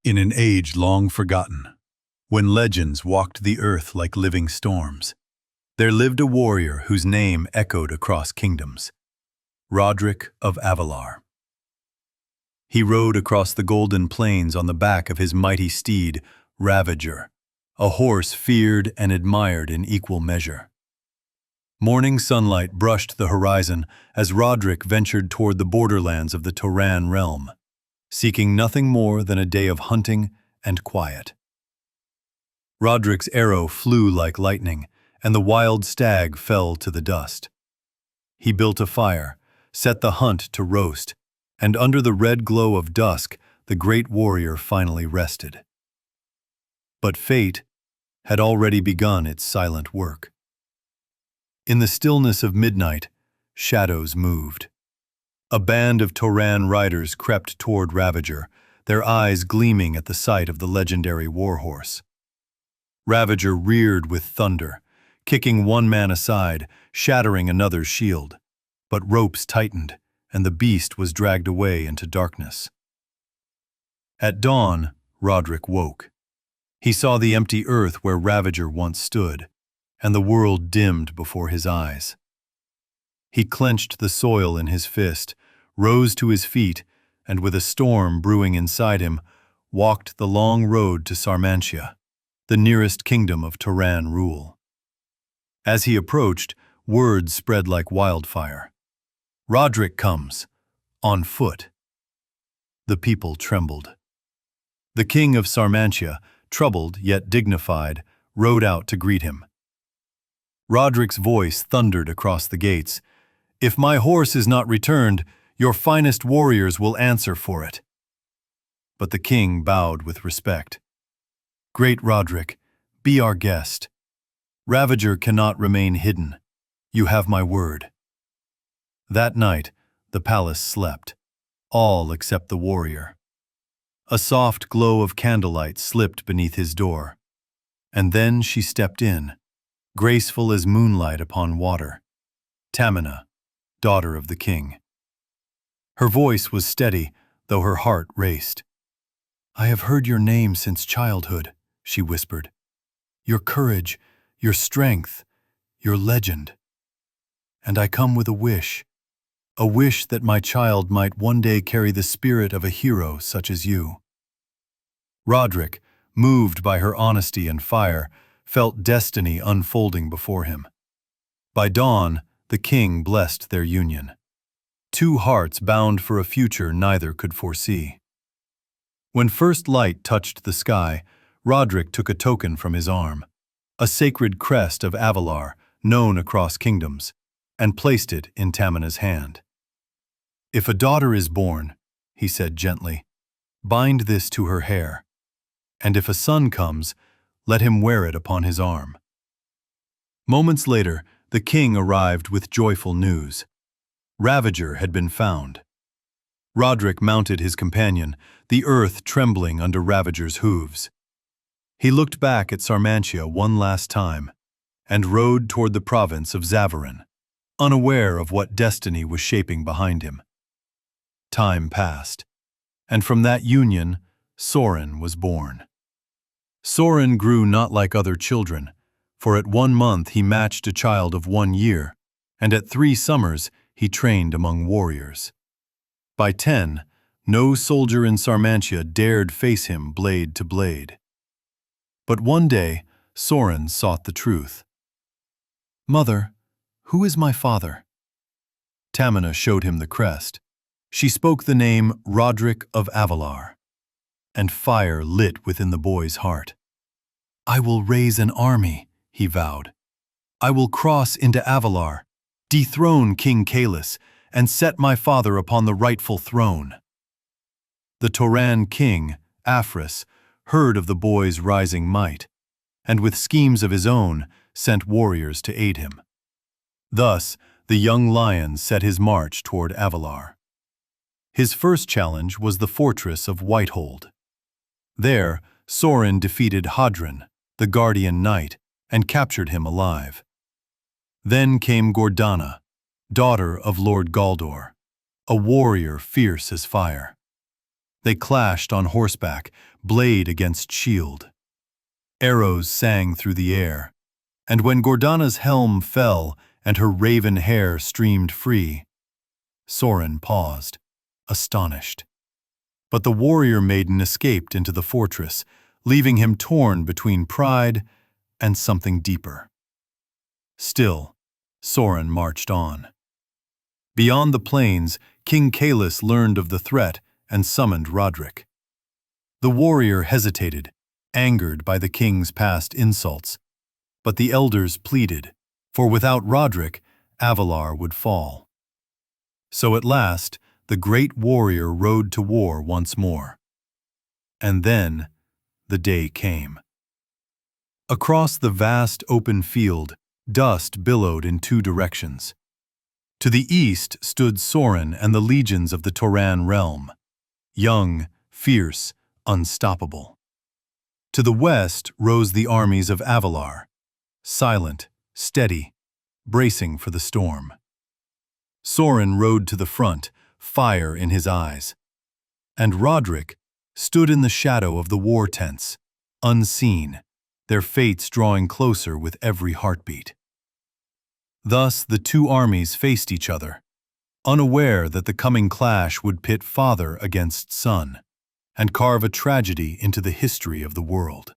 In an age long forgotten, when legends walked the earth like living storms, there lived a warrior whose name echoed across kingdoms, Roderick of Avalar. He rode across the golden plains on the back of his mighty steed, Ravager, a horse feared and admired in equal measure. Morning sunlight brushed the horizon as Roderick ventured toward the borderlands of the Toran realm, seeking nothing more than a day of hunting and quiet. Roderick's arrow flew like lightning, and the wild stag fell to the dust. He built a fire, set the hunt to roast, and under the red glow of dusk, the great warrior finally rested. But fate had already begun its silent work. In the stillness of midnight, shadows moved. A band of Toran riders crept toward Ravager, their eyes gleaming at the sight of the legendary warhorse. Ravager reared with thunder, kicking one man aside, shattering another's shield. But ropes tightened, and the beast was dragged away into darkness. At dawn, Roderick woke. He saw the empty earth where Ravager once stood, and the world dimmed before his eyes. He clenched the soil in his fist, rose to his feet, and with a storm brewing inside him, walked the long road to Sarmantia, the nearest kingdom of Toran rule. As he approached, word spread like wildfire. Roderick comes, on foot. The people trembled. The king of Sarmantia, troubled yet dignified, rode out to greet him. Roderick's voice thundered across the gates. "If my horse is not returned, your finest warriors will answer for it." But the king bowed with respect. "Great Roderick, be our guest. Ravager cannot remain hidden. You have my word." That night, the palace slept, all except the warrior. A soft glow of candlelight slipped beneath his door, and then she stepped in, graceful as moonlight upon water, Tamina, daughter of the king. Her voice was steady, though her heart raced. "I have heard your name since childhood," she whispered. "Your courage, your strength, your legend. And I come with a wish that my child might one day carry the spirit of a hero such as you." Roderick, moved by her honesty and fire, felt destiny unfolding before him. By dawn, the king blessed their union. Two hearts bound for a future neither could foresee. When first light touched the sky, Roderick took a token from his arm, a sacred crest of Avalar, known across kingdoms, and placed it in Tamina's hand. "If a daughter is born," he said gently, "bind this to her hair, and if a son comes, let him wear it upon his arm." Moments later, the king arrived with joyful news. Ravager had been found. Roderick mounted his companion, the earth trembling under Ravager's hooves. He looked back at Sarmantia one last time, and rode toward the province of Zavarin, unaware of what destiny was shaping behind him. Time passed, and from that union, Sorren was born. Sorren grew not like other children, for at 1 month he matched a child of 1 year, and at 3 summers he trained among warriors. By 10, no soldier in Sarmantia dared face him blade to blade. But one day, Sorren sought the truth. "Mother, who is my father?" Tamina showed him the crest. She spoke the name Roderick of Avalar, and fire lit within the boy's heart. "I will raise an army," he vowed. "I will cross into Avalar, dethrone King Kalis, and set my father upon the rightful throne." The Toran king, Afris, heard of the boy's rising might, and with schemes of his own, sent warriors to aid him. Thus, the young lion set his march toward Avalar. His first challenge was the fortress of Whitehold. There, Sorren defeated Hadrin, the guardian knight, and captured him alive. Then came Gordanna, daughter of Lord Galdor, a warrior fierce as fire. They clashed on horseback, blade against shield. Arrows sang through the air, and when Gordanna's helm fell and her raven hair streamed free, Sorren paused, astonished. But the warrior maiden escaped into the fortress, leaving him torn between pride and something deeper. Still, Sorren marched on. Beyond the plains, King Kalis learned of the threat and summoned Roderick. The warrior hesitated, angered by the king's past insults, but the elders pleaded, for without Roderick, Avalar would fall. So at last, the great warrior rode to war once more. And then, the day came. Across the vast open field, dust billowed in two directions. To the east stood Sorren and the legions of the Toran realm, young, fierce, unstoppable. To the west rose the armies of Avalar, silent, steady, bracing for the storm. Sorren rode to the front, fire in his eyes, and Roderick stood in the shadow of the war tents, unseen, their fates drawing closer with every heartbeat. Thus the two armies faced each other, unaware that the coming clash would pit father against son, and carve a tragedy into the history of the world.